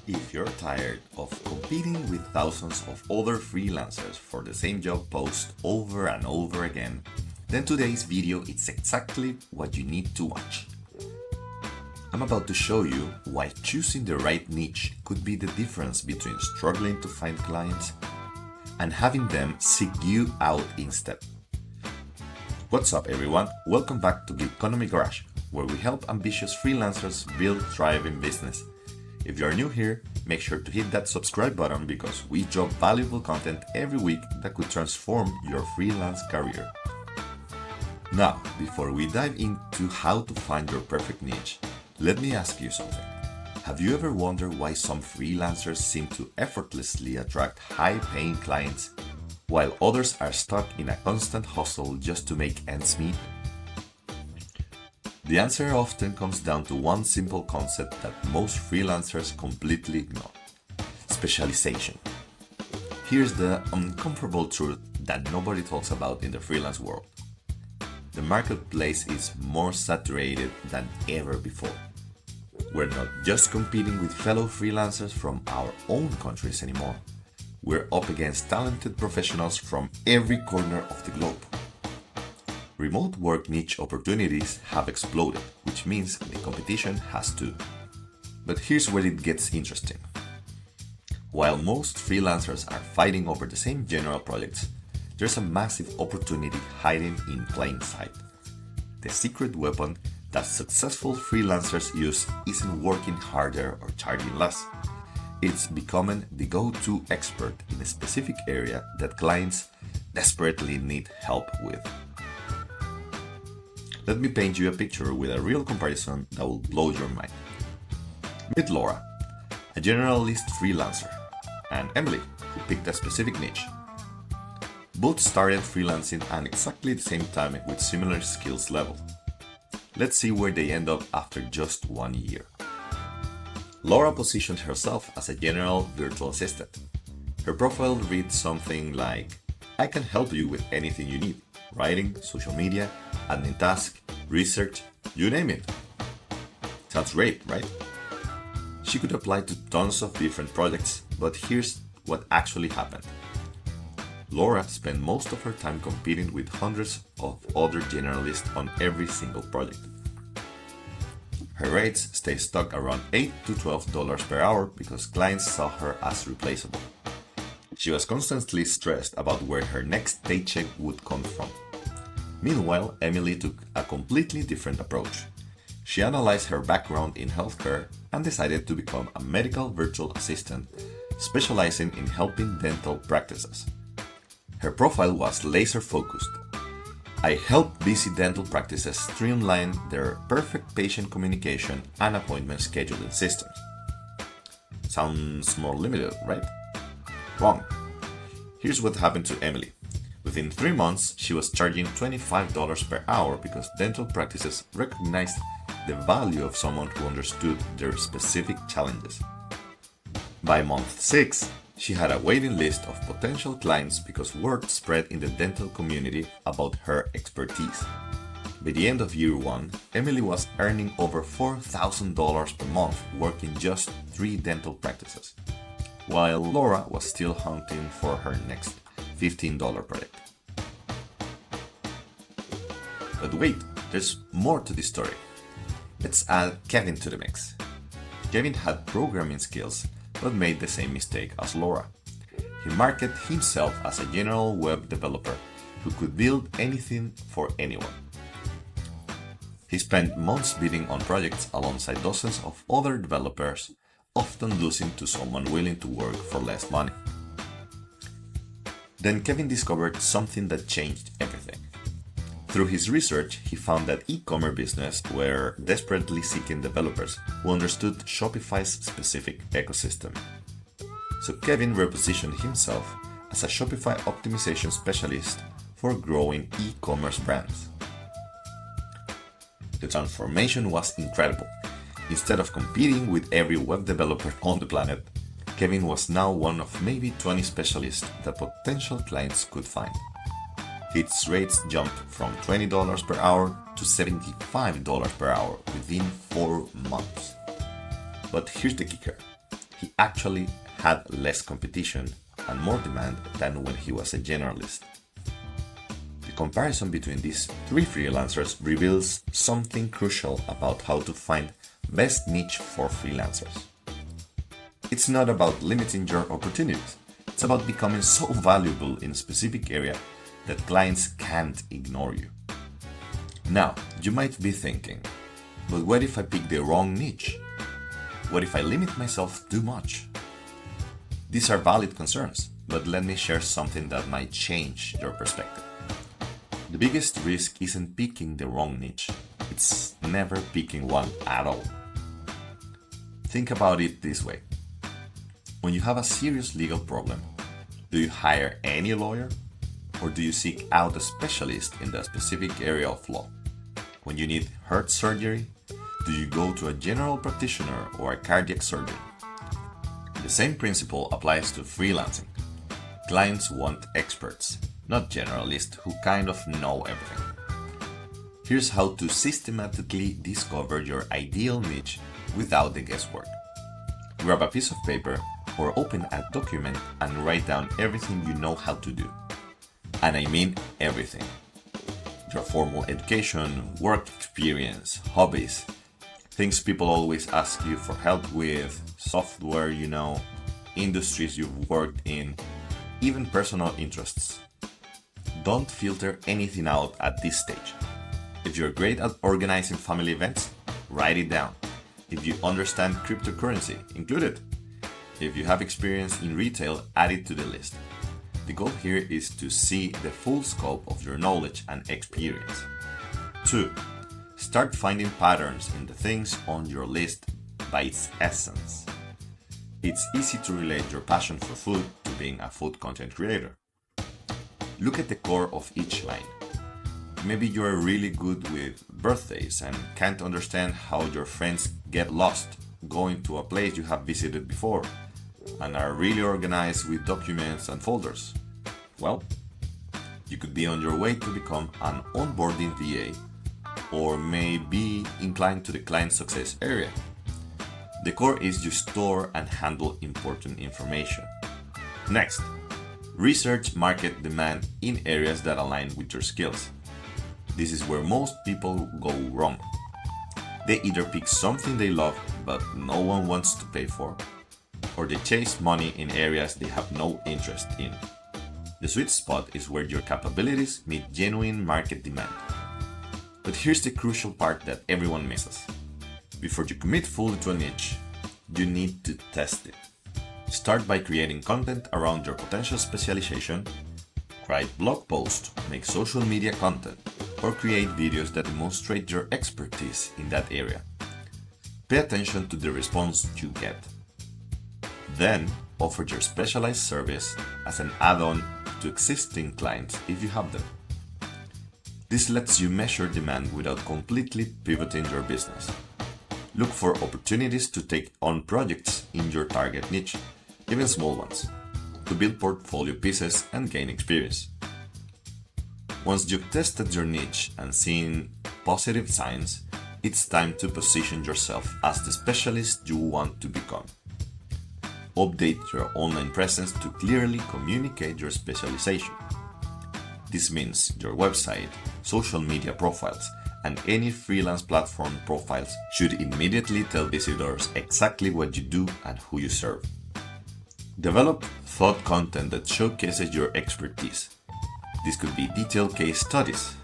If you're tired of competing with thousands of other freelancers for the same job post over and over again, then today's video is exactly what you need to watch. I'm about to show you why choosing the right niche could be the difference between struggling to find clients and having them seek you out instead. What's up everyone? Welcome back to the Economy Garage, where we help ambitious freelancers build thriving business. If you are new here, make sure to hit that subscribe button because we drop valuable content every week that could transform your freelance career. Now, before we dive into how to find your perfect niche, let me ask you something. Have you ever wondered why some freelancers seem to effortlessly attract high-paying clients, while others are stuck in a constant hustle just to make ends meet? The answer often comes down to one simple concept that most freelancers completely ignore: specialization. Here's the uncomfortable truth that nobody talks about in the freelance world. The marketplace is more saturated than ever before. We're not just competing with fellow freelancers from our own countries anymore. We're up against talented professionals from every corner of the globe. Remote work niche opportunities have exploded, which means the competition has too. But here's where it gets interesting. While most freelancers are fighting over the same general projects, there's a massive opportunity hiding in plain sight. The secret weapon that successful freelancers use isn't working harder or charging less. It's becoming the go-to expert in a specific area that clients desperately need help with. Let me paint you a picture with a real comparison that will blow your mind. Meet Laura, a generalist freelancer, and Emily, who picked a specific niche. Both started freelancing at exactly the same time with similar skills level. Let's see where they end up after just 1 year. Laura positioned herself as a general virtual assistant. Her profile reads something like, "I can help you with anything you need. Writing, social media, admin task, research, you name it." Sounds great, right? She could apply to tons of different projects, but here's what actually happened. Laura spent most of her time competing with hundreds of other generalists on every single project. Her rates stayed stuck around $8 to $12 per hour because clients saw her as replaceable. She was constantly stressed about where her next paycheck would come from. Meanwhile, Emily took a completely different approach. She analyzed her background in healthcare and decided to become a medical virtual assistant, specializing in helping dental practices. Her profile was laser-focused. "I help busy dental practices streamline their perfect patient communication and appointment scheduling systems." Sounds more limited, right? Wrong. Here's what happened to Emily. Within 3 months, she was charging $25 per hour because dental practices recognized the value of someone who understood their specific challenges. By month 6, she had a waiting list of potential clients because word spread in the dental community about her expertise. By the end of year 1, Emily was earning over $4,000 per month working just 3 dental practices, while Laura was still hunting for her next $15 project. But wait, there's more to this story. Let's add Kevin to the mix. Kevin had programming skills, but made the same mistake as Laura. He marketed himself as a general web developer who could build anything for anyone. He spent months bidding on projects alongside dozens of other developers, often losing to someone willing to work for less money. Then Kevin discovered something that changed everything. Through his research, he found that e-commerce businesses were desperately seeking developers who understood Shopify's specific ecosystem. So Kevin repositioned himself as a Shopify optimization specialist for growing e-commerce brands. The transformation was incredible. Instead of competing with every web developer on the planet, Kevin was now one of maybe 20 specialists that potential clients could find. Its rates jumped from $20 per hour to $75 per hour within 4 months. But here's the kicker. he actually had less competition and more demand than when he was a generalist. The comparison between these three freelancers reveals something crucial about how to find best niche for freelancers. It's not about limiting your opportunities. It's about becoming so valuable in a specific area that clients can't ignore you. Now, you might be thinking, but what if I pick the wrong niche? What if I limit myself too much? These are valid concerns, but let me share something that might change your perspective. The biggest risk isn't picking the wrong niche. It's never picking one at all. Think about it this way. When you have a serious legal problem, do you hire any lawyer? Or do you seek out a specialist in the specific area of law? When you need heart surgery, do you go to a general practitioner or a cardiac surgeon? The same principle applies to freelancing. Clients want experts, not generalists who kind of know everything. Here's how to systematically discover your ideal niche without the guesswork. Grab a piece of paper or open a document and write down everything you know how to do. And I mean everything. Your formal education, work experience, hobbies, things people always ask you for help with, software you know, industries you've worked in, even personal interests. Don't filter anything out at this stage. If you're great at organizing family events, write it down. If you understand cryptocurrency, include it. If you have experience in retail, add it to the list. The goal here is to see the full scope of your knowledge and experience. 2. Start finding patterns in the things on your list by its essence. It's easy to relate your passion for food to being a food content creator. Look at the core of each line. Maybe you're really good with birthdays and can't understand how your friends get lost going to a place you have visited before and are really organized with documents and folders. Well, you could be on your way to become an onboarding VA or may be inclined to the client success area. The core is you store and handle important information. Next, research market demand in areas that align with your skills. This is where most people go wrong. They either pick something they love but no one wants to pay for, or they chase money in areas they have no interest in. The sweet spot is where your capabilities meet genuine market demand. But here's the crucial part that everyone misses. Before you commit fully to a niche, you need to test it. Start by creating content around your potential specialization, write blog posts, make social media content, or create videos that demonstrate your expertise in that area. Pay attention to the response you get. Then, offer your specialized service as an add-on to existing clients if you have them. This lets you measure demand without completely pivoting your business. Look for opportunities to take on projects in your target niche, even small ones, to build portfolio pieces and gain experience. Once you've tested your niche and seen positive signs, it's time to position yourself as the specialist you want to become. Update your online presence to clearly communicate your specialization. This means your website, social media profiles, and any freelance platform profiles should immediately tell visitors exactly what you do and who you serve. Develop thought content that showcases your expertise. This could be detailed case studies,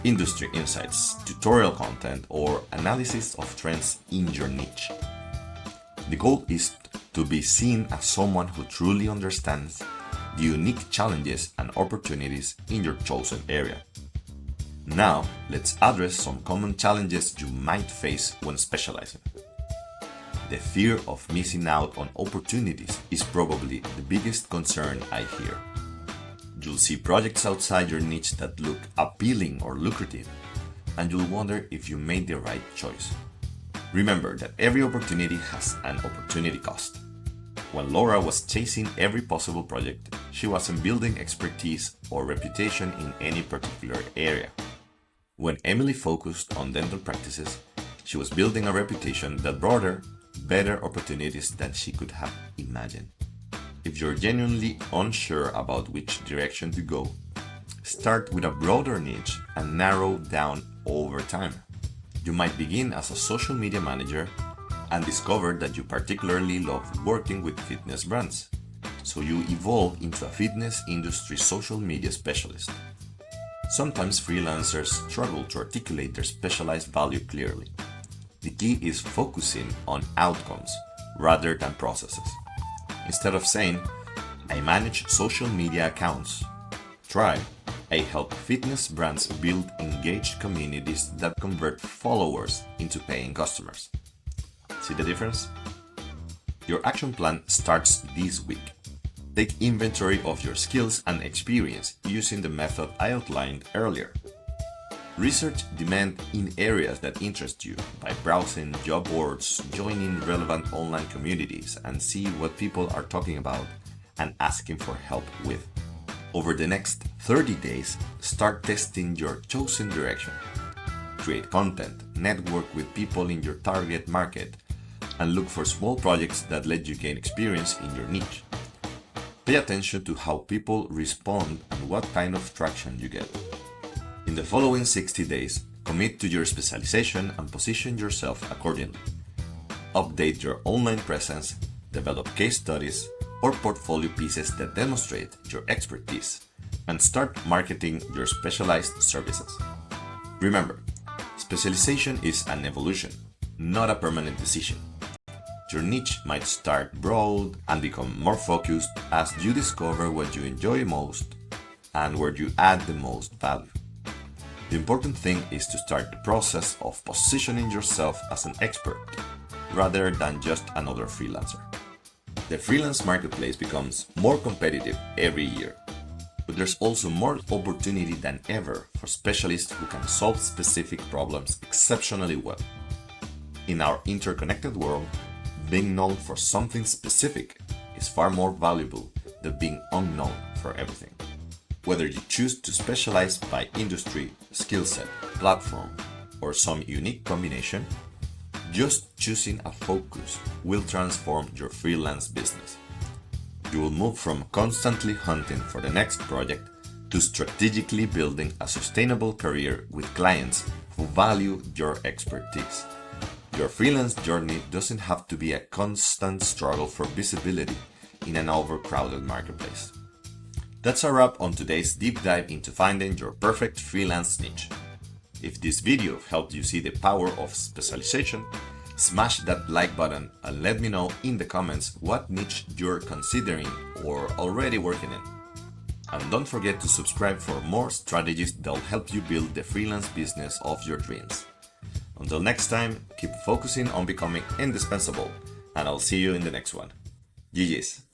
industry insights, tutorial content, or analysis of trends in your niche. The goal is to be seen as someone who truly understands the unique challenges and opportunities in your chosen area. Now, let's address some common challenges you might face when specializing. The fear of missing out on opportunities is probably the biggest concern I hear. You'll see projects outside your niche that look appealing or lucrative, and you'll wonder if you made the right choice. Remember that every opportunity has an opportunity cost. When Laura was chasing every possible project, she wasn't building expertise or reputation in any particular area. When Emily focused on dental practices, she was building a reputation that brought her better opportunities than she could have imagined. If you're genuinely unsure about which direction to go, start with a broader niche and narrow down over time. You might begin as a social media manager and discover that you particularly love working with fitness brands, so you evolve into a fitness industry social media specialist. Sometimes freelancers struggle to articulate their specialized value clearly. The key is focusing on outcomes rather than processes. Instead of saying, "I manage social media accounts," try, "I help fitness brands build engaged communities that convert followers into paying customers." See the difference? Your action plan starts this week. Take inventory of your skills and experience using the method I outlined earlier. Research demand in areas that interest you by browsing job boards, joining relevant online communities, and see what people are talking about and asking for help with. Over the next 30 days, start testing your chosen direction. Create content, network with people in your target market, and look for small projects that let you gain experience in your niche. Pay attention to how people respond and what kind of traction you get. In the following 60 days, commit to your specialization and position yourself accordingly. Update your online presence, develop case studies or portfolio pieces that demonstrate your expertise, and start marketing your specialized services. Remember, specialization is an evolution, not a permanent decision. Your niche might start broad and become more focused as you discover what you enjoy most and where you add the most value. The important thing is to start the process of positioning yourself as an expert rather than just another freelancer. The freelance marketplace becomes more competitive every year, but there's also more opportunity than ever for specialists who can solve specific problems exceptionally well. In our interconnected world, being known for something specific is far more valuable than being unknown for everything. Whether you choose to specialize by industry, skill set, platform, or some unique combination, just choosing a focus will transform your freelance business. You will move from constantly hunting for the next project to strategically building a sustainable career with clients who value your expertise. Your freelance journey doesn't have to be a constant struggle for visibility in an overcrowded marketplace. That's a wrap on today's deep dive into finding your perfect freelance niche. If this video helped you see the power of specialization, smash that like button and let me know in the comments what niche you're considering or already working in. And don't forget to subscribe for more strategies that'll help you build the freelance business of your dreams. Until next time, keep focusing on becoming indispensable, and I'll see you in the next one. GG's.